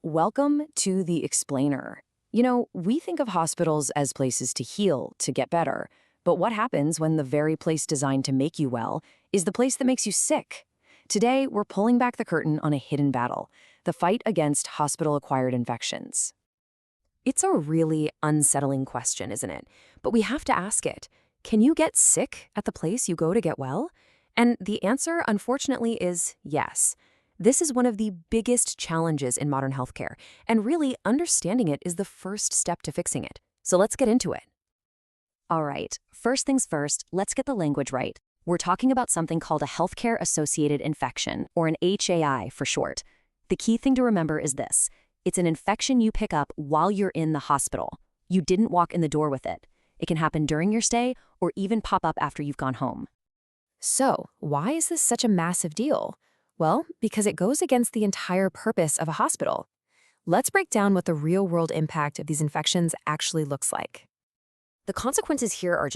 welcome to The Explainer. We think of hospitals as places to heal, to get better. But what happens when the very place designed to make you well is the place that makes you sick? Today, we're pulling back the curtain on a hidden battle, the fight against hospital-acquired infections. It's a really unsettling question, isn't it? But we have to ask it. Can you get sick at the place you go to get well? And the answer, unfortunately, is yes. This is one of the biggest challenges in modern healthcare, and really understanding it is the first step to fixing it. So let's get into it. All right, first things first, let's get the language right. We're talking about something called a healthcare-associated infection, or an HAI for short. The key thing to remember is this. It's an infection you pick up while you're in the hospital. You didn't walk in the door with it. It can happen during your stay or even pop up after you've gone home. So, why is this such a massive deal? Well, because it goes against the entire purpose of a hospital. Let's break down what the real-world impact of these infections actually looks like. The consequences here are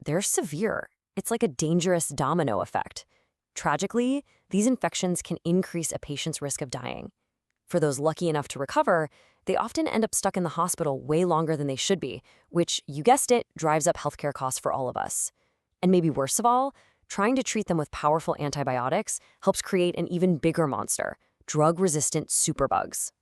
they're severe. It's like a dangerous domino effect. Tragically, these infections can increase a patient's risk of dying. For those lucky enough to recover, they often end up stuck in the hospital way longer than they should be, which, you guessed it, drives up healthcare costs for all of us. And maybe worst of all, trying to treat them with powerful antibiotics helps create an even bigger monster, drug-resistant superbugs.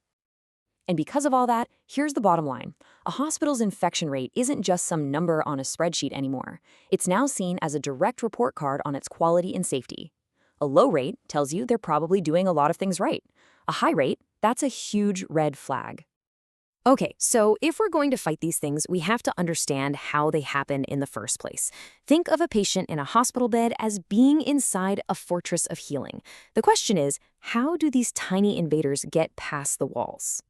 And because of all that, here's the bottom line. A hospital's infection rate isn't just some number on a spreadsheet anymore. It's now seen as a direct report card on its quality and safety. A low rate tells you they're probably doing a lot of things right. A high rate, that's a huge red flag. Okay, so if we're going to fight these things, we have to understand how they happen in the first place. Think of a patient in a hospital bed as being inside a fortress of healing. The question is, how do these tiny invaders get past the walls?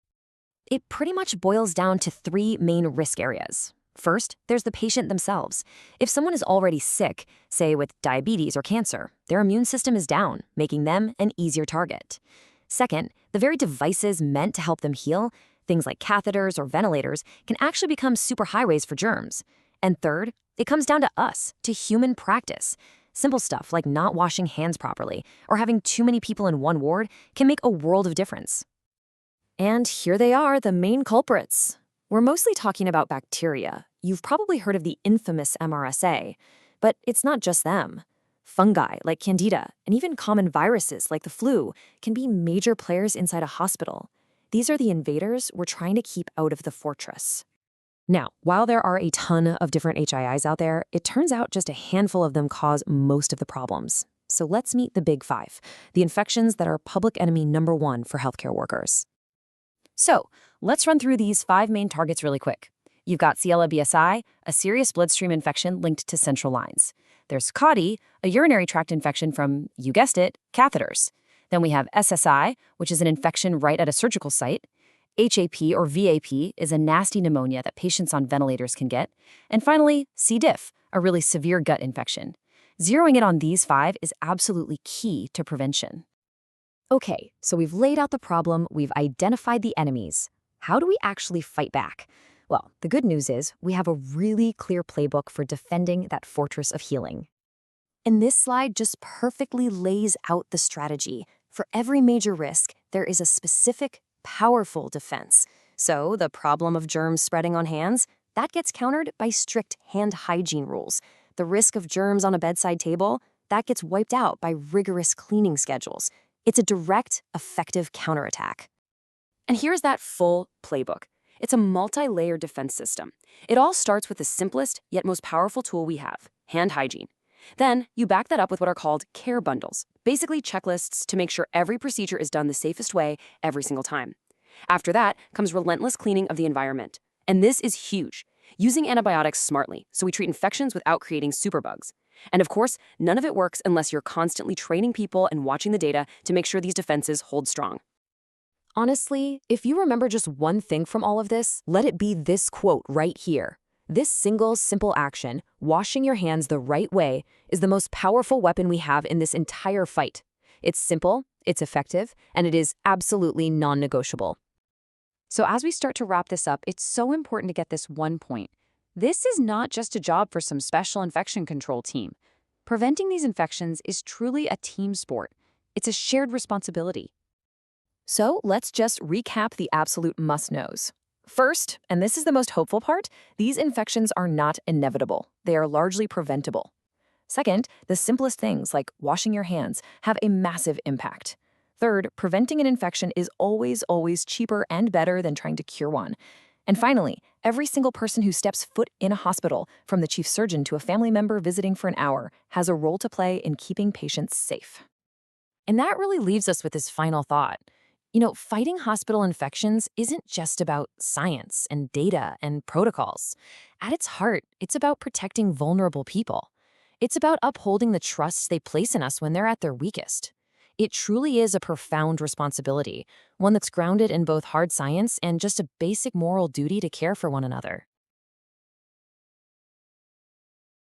It pretty much boils down to three main risk areas. First, there's the patient themselves. If someone is already sick, say with diabetes or cancer, their immune system is down, making them an easier target. Second, the very devices meant to help them heal, things like catheters or ventilators, can actually become super highways for germs. And third, it comes down to us, to human practice. Simple stuff like not washing hands properly or having too many people in one ward can make a world of difference. And here they are, the main culprits. We're mostly talking about bacteria. You've probably heard of the infamous MRSA, but it's not just them. Fungi like Candida and even common viruses like the flu can be major players inside a hospital. These are the invaders we're trying to keep out of the fortress. Now, while there are a ton of different HIIs out there, it turns out just a handful of them cause most of the problems. So let's meet the big five, the infections that are public enemy number one for healthcare workers. So let's run through these five main targets really quick. You've got Coela BSI, a serious bloodstream infection linked to central lines. There's CAUTI, a urinary tract infection from, you guessed it, catheters. Then we have SSI, which is an infection right at a surgical site. HAP or VAP is a nasty pneumonia that patients on ventilators can get. And finally, C. diff, a really severe gut infection. Zeroing in on these five is absolutely key to prevention. Okay, so we've laid out the problem, we've identified the enemies. How do we actually fight back? Well, the good news is we have a really clear playbook for defending that fortress of healing. And this slide just perfectly lays out the strategy. For every major risk, there is a specific, powerful defense. So the problem of germs spreading on hands, that gets countered by strict hand hygiene rules. The risk of germs on a bedside table, that gets wiped out by rigorous cleaning schedules. It's a direct, effective counterattack. And here's that full playbook. It's a multi-layered defense system. It all starts with the simplest yet most powerful tool we have, hand hygiene. Then, you back that up with what are called care bundles, basically checklists to make sure every procedure is done the safest way every single time. After that comes relentless cleaning of the environment. And this is huge, using antibiotics smartly, so we treat infections without creating superbugs. And of course, none of it works unless you're constantly training people and watching the data to make sure these defenses hold strong. Honestly, if you remember just one thing from all of this, let it be this quote right here. This single, simple action, washing your hands the right way, is the most powerful weapon we have in this entire fight. It's simple, it's effective, and it is absolutely non-negotiable. So as we start to wrap this up, it's so important to get this one point. This is not just a job for some special infection control team. Preventing these infections is truly a team sport. It's a shared responsibility. So let's just recap the absolute must-knows. First, and this is the most hopeful part, these infections are not inevitable. They are largely preventable. Second, the simplest things like washing your hands have a massive impact. Third, preventing an infection is always cheaper and better than trying to cure one. And finally, every single person who steps foot in a hospital, from the chief surgeon to a family member visiting for an hour, has a role to play in keeping patients safe. And that really leaves us with this final thought. Fighting hospital infections isn't just about science and data and protocols. At its heart, it's about protecting vulnerable people. It's about upholding the trust they place in us when they're at their weakest. It truly is a profound responsibility, one that's grounded in both hard science and just a basic moral duty to care for one another.